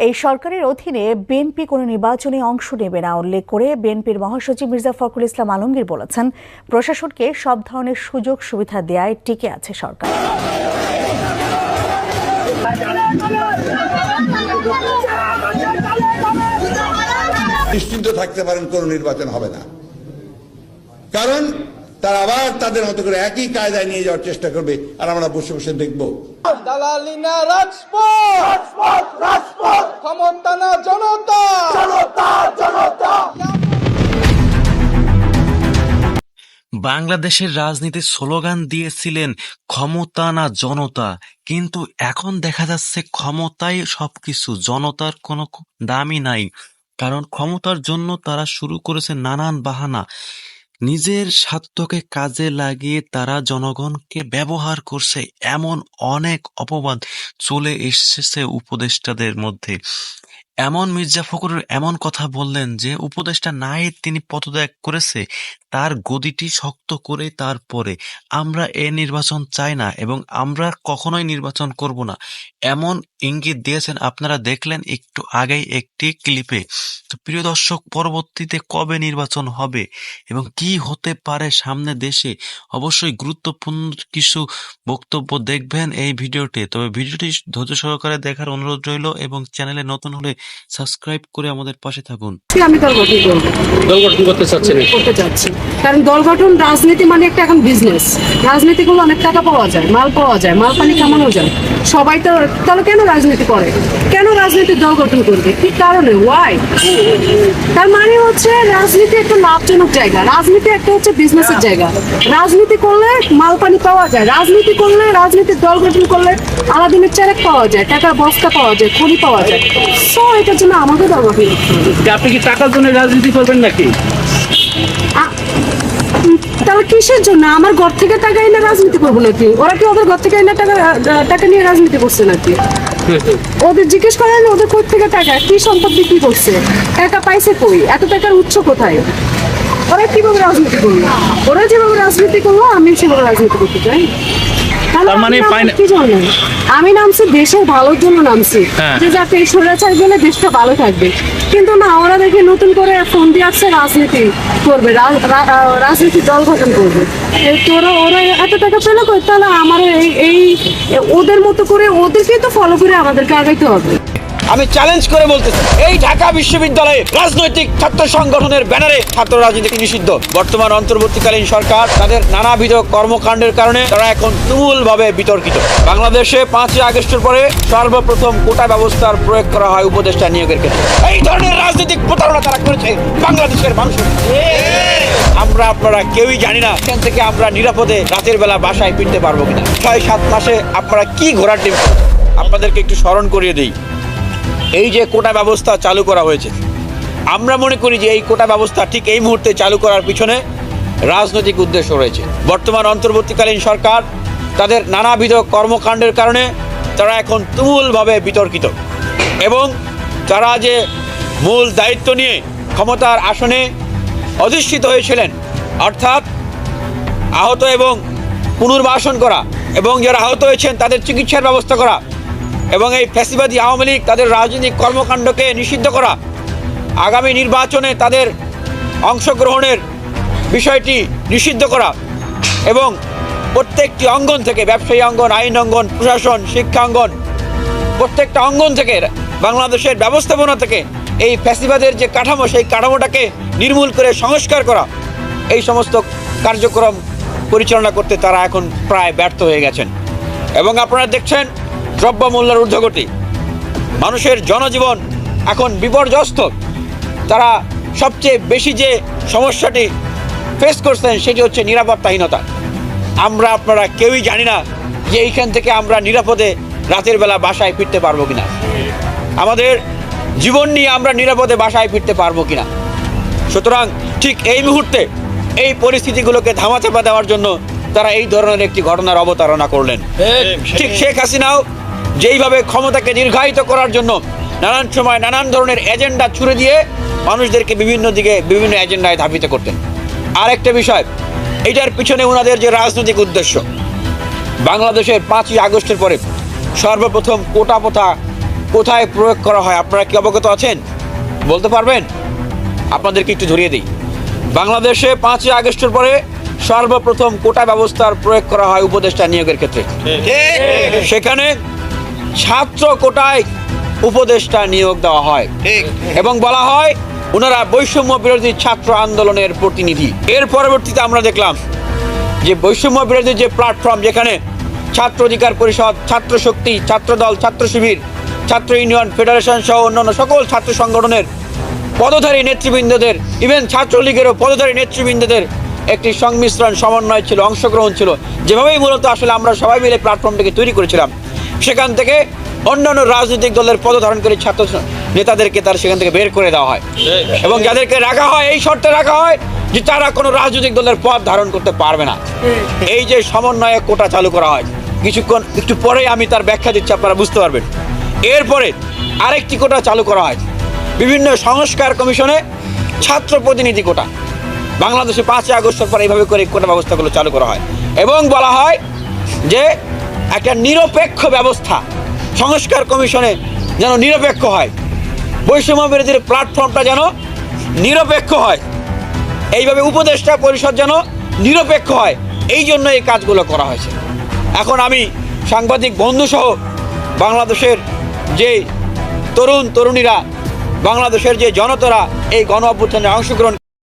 এই সরকারের অধীনে বিএনপি কোনো নির্বাচনে অংশ নেবে না উল্লেখ করে বিএনপির মহাসচিব মির্জা ফখরুল ইসলাম আলমগীর বলেছেন, প্রশাসনকে সব ধরনের সুযোগ সুবিধা দেয়ায় টিকে আছে সরকার। নিশ্চিন্ত থাকতে পারেন, কোনো নির্বাচন হবে না, কারণ তারা আবার তাদের মতো করে একই কায়দায় নিয়ে যাওয়ার চেষ্টা করবে, আর আমরা বসে বসে দেখবো। দালালি না রাজপথ, ক্ষমতা না জনতা। বাংলাদেশের রাজনীতির স্লোগান দিয়েছিলেন ক্ষমতা না জনতা, কিন্তু এখন দেখা যাচ্ছে ক্ষমতাই সবকিছু, জনতার কোনো দামই নাই। কারণ ক্ষমতার জন্য তারা শুরু করেছে নানান বাহানা, নিজের স্বার্থকে কাজে লাগিয়ে তারা জনগণকে ব্যবহার করছে। এমন অনেক অপবাদ চলে এসেছে উপদেষ্টাদের মধ্যে। এমন মির্জা ফখরুল এমন কথা বললেন যে উপদেষ্টা নাই তিনি পদত্যাগ করেছে, তার গদিটি শক্ত করে তারপরে আমরা এ নির্বাচন চাই না এবং আমরা কখনোই নির্বাচন করব না, এমন ইঙ্গিত দিয়েছেন। আপনারা দেখলেন একটু আগেই একটি ক্লিপে। তো প্রিয় দর্শক, পরবর্তীতে কবে নির্বাচন হবে এবং কি হতে পারে সামনে দেশে, অবশ্যই গুরুত্বপূর্ণ কিছু বক্তব্য দেখবেন এই ভিডিওতে। তবে ভিডিওটি ধৈর্য সহকারে দেখার অনুরোধ রইল এবং চ্যানেলে নতুন হলে সাবস্ক্রাইব করে আমাদের পাশে থাকুন। আমি দল গঠন করব। দল গঠন করতে চাচ্ছি, কারণ দল গঠন রাজনীতি মানে একটা এখন বিজনেস। রাজনীতি করলে অনেক টাকা পাওয়া যায়, মাল পানি কামানো যায়। সবাই তো তাহলে কেন রাজনীতি করে, কেন রাজনীতির দল গঠন করবে, কি কারণে, ওয়াই? তার মানে হচ্ছে রাজনীতি একটা লাভজনক জায়গা, রাজনীতি একটা হচ্ছে বিজনেসের জায়গা। রাজনীতি করলে মাল পানি পাওয়া যায়, রাজনীতি করলে, রাজনীতির দল গঠন করলে আলাদিনের চেরেক পাওয়া যায়, টাকার বস্তা পাওয়া যায়, খড়ি পাওয়া যায়। সো এটার জন্য আমাদের দল গঠন করতে হবে। আপনি কি টাকার জন্য রাজনীতি করবেন নাকি? তাহলে কিসের জন্য? আমার ঘর থেকে টাকা এনে রাজনীতি করবো নাকি? ওরা কি ওদের ঘর থেকে এনে টাকা নিয়ে রাজনীতি করছে নাকি? ওদের জিজ্ঞেস করেন ওদের কোথা থেকে টাকা, কি সম্পদ বিক্রি করছে, টাকা পাইছে কই, এত টাকার উৎস কোথায়? ওরা কিভাবে রাজনীতি করলো? ওরা যেভাবে রাজনীতি করলো আমি সেভাবে রাজনীতি করতে চাই। কি জন্য আমি নামছি? দেশের ভালোর জন্য নামছি, যে যাতে এই স্বৈরাচার গেলে দেশটা ভালো থাকবে। কিন্তু না, ওরা দেখে নতুন করে ফোন দিয়ে আসছে রাজনীতি করবে, রাজনীতি দল গঠন করবে। ওরা এত টাকা পেলে কই? তাহলে আমার এই ওদের মতো করে ওদেরকেই তো ফলো করে আমাদেরকে আগাইতে হবে। আমি চ্যালেঞ্জ করে বলতেছি, এই ঢাকা বিশ্ববিদ্যালয়ে রাজনৈতিক ছাত্র সংগঠনের ব্যানারে ছাত্র রাজনীতি নিষিদ্ধ। বর্তমান অন্তর্বর্তীকালীন সরকার তাদের নানাবিধ কর্মকাণ্ডের কারণে তারা এখন তুমুলভাবে বিতর্কিত। বাংলাদেশে 5ই আগস্টের পরে সর্বপ্রথম কোটা ব্যবস্থার প্রয়োগ করা হয় উপদেষ্টা নিয়োগের ক্ষেত্রে। এই ধরনের রাজনৈতিক প্রতারণা তারা করেছে বাংলাদেশের মানুষের। আমরা আপনারা কেউই জানি না এখান থেকে আমরা নিরাপদে রাতের বেলা বাসায় ফিরতে পারবো কিনা। 6-7 মাসে আপনারা কি ঘোরার টিম। আপনাদেরকে একটু স্মরণ করিয়ে দিই, এই যে কোটা ব্যবস্থা চালু করা হয়েছে, আমরা মনে করি যে এই কোটা ব্যবস্থা ঠিক এই মুহূর্তে চালু করার পিছনে রাজনৈতিক উদ্দেশ্য রয়েছে। বর্তমান অন্তর্বর্তীকালীন সরকার তাদের নানাবিধ কর্মকাণ্ডের কারণে তারা এখন তুমুলভাবে বিতর্কিত এবং তারা যে মূল দায়িত্ব নিয়ে ক্ষমতার আসনে অধিষ্ঠিত হয়েছিলেন, অর্থাৎ আহত এবং পুনর্বাসন করা এবং যারা আহত হয়েছেন তাদের চিকিৎসার ব্যবস্থা করা এবং এই ফ্যাসিবাদী আওয়ামী লীগ তাদের রাজনৈতিক কর্মকাণ্ডকে নিষিদ্ধ করা, আগামী নির্বাচনে তাদের অংশগ্রহণের বিষয়টি নিষিদ্ধ করা এবং প্রত্যেকটি অঙ্গন থেকে, ব্যবসায়ী অঙ্গন, আইন অঙ্গন, প্রশাসন, শিক্ষা অঙ্গন, প্রত্যেকটা অঙ্গন থেকে, বাংলাদেশের ব্যবস্থাপনা থেকে এই ফ্যাসিবাদের যে কাঠামো, সেই কাঠামোটাকে নির্মূল করে সংস্কার করা, এই সমস্ত কার্যক্রম পরিচালনা করতে তারা এখন প্রায় ব্যর্থ হয়ে গেছেন। এবং আপনারা দেখছেন দ্রব্যমূল্যের ঊর্ধ্বগতি, মানুষের জনজীবন এখন বিপর্যস্ত। তারা সবচেয়ে বেশি যে সমস্যাটি ফেস করছেন সেটি হচ্ছে নিরাপত্তাহীনতা। আমরা আপনারা কেউই জানি না যে এইখান থেকে আমরা নিরাপদে রাতের বেলা বাসায় ফিরতে পারবো কিনা, আমাদের জীবন নিয়ে আমরা নিরাপদে বাসায় ফিরতে পারবো কিনা। সুতরাং ঠিক এই মুহূর্তে এই পরিস্থিতিগুলোকে ধামাচাপা দেওয়ার জন্য তারা এই ধরনের একটি ঘটনার অবতারণা করলেন। ঠিক শেখ হাসিনাও যেইভাবে ক্ষমতাকে দীর্ঘায়িত করার জন্য নানান সময় নানান ধরনের এজেন্ডা ছুড়ে দিয়ে মানুষদেরকে বিভিন্ন দিকে বিভিন্ন এজেন্ডায় ধাবিত করতেন। আরেকটা বিষয়, এটার পিছনে ওনাদের যে রাজনৈতিক উদ্দেশ্য, বাংলাদেশের 5ই আগস্টের পরে সর্বপ্রথম কোটা প্রথা কোথায় প্রয়োগ করা হয় আপনারা কি অবগত আছেন? বলতে পারবেন? আপনাদেরকে একটু ধরিয়ে দিই। বাংলাদেশে 5ই আগস্টের পরে সর্বপ্রথম কোটা ব্যবস্থার প্রয়োগ করা হয় উপদেষ্টা নিয়োগের ক্ষেত্রে। সেখানে ছাত্র কোটায় উপদেষ্টা নিয়োগ দেওয়া হয় এবং বলা হয় ওনারা বৈষম্য বিরোধী ছাত্র আন্দোলনের প্রতিনিধি। এর পরবর্তীতে আমরা দেখলাম যে বৈষম্য বিরোধী যে প্ল্যাটফর্ম, যেখানে ছাত্র অধিকার পরিষদ, ছাত্র শক্তি, ছাত্রদল, ছাত্র শিবির, ছাত্র ইউনিয়ন, ফেডারেশন সহ অন্যান্য সকল ছাত্র সংগঠনের পদধারী নেতৃবৃন্দদের, ইভেন ছাত্রলীগেরও পদধারী নেতৃবৃন্দদের একটি সংমিশ্রণ, সমন্বয় ছিল, অংশগ্রহণ ছিল। যেভাবেই মূলত আসলে আমরা সবাই মিলে প্ল্যাটফর্মটাকে তৈরি করেছিলাম, সেখান থেকে অন্যান্য রাজনৈতিক দলের পদধারণকারী ছাত্র নেতাদেরকে তার সেখান থেকে বের করে দেওয়া হয় এবং যাদেরকে রাখা হয় এই শর্তে রাখা হয় যে তারা কোনো রাজনৈতিক দলের পদ ধারণ করতে পারবে না। এই যে সমন্বয়ে কোটা চালু করা হয়, একটু পরেই আমি তার ব্যাখ্যা দিচ্ছি, আপনারা বুঝতে পারবেন। এরপরে আরেকটি কোটা চালু করা হয় বিভিন্ন সংস্কার কমিশনে ছাত্র প্রতিনিধি কোটা। বাংলাদেশে 5ই আগস্টের পর এইভাবে করে কোটা ব্যবস্থাগুলো চালু করা হয় এবং বলা হয় যে একটা নিরপেক্ষ ব্যবস্থা সংস্কার কমিশনে যেন নিরপেক্ষ হয়, বৈষম্য বিরোধীর প্ল্যাটফর্মটা যেন নিরপেক্ষ হয়, এইভাবে উপদেষ্টা পরিষদ যেন নিরপেক্ষ হয়, এই জন্য এই কাজগুলো করা হয়েছে। এখন আমি সাংবাদিক বন্ধুসহ বাংলাদেশের যে তরুণ তরুণীরা, বাংলাদেশের যে জনতারা এই গণ অভ্যুত্থানে অংশগ্রহণ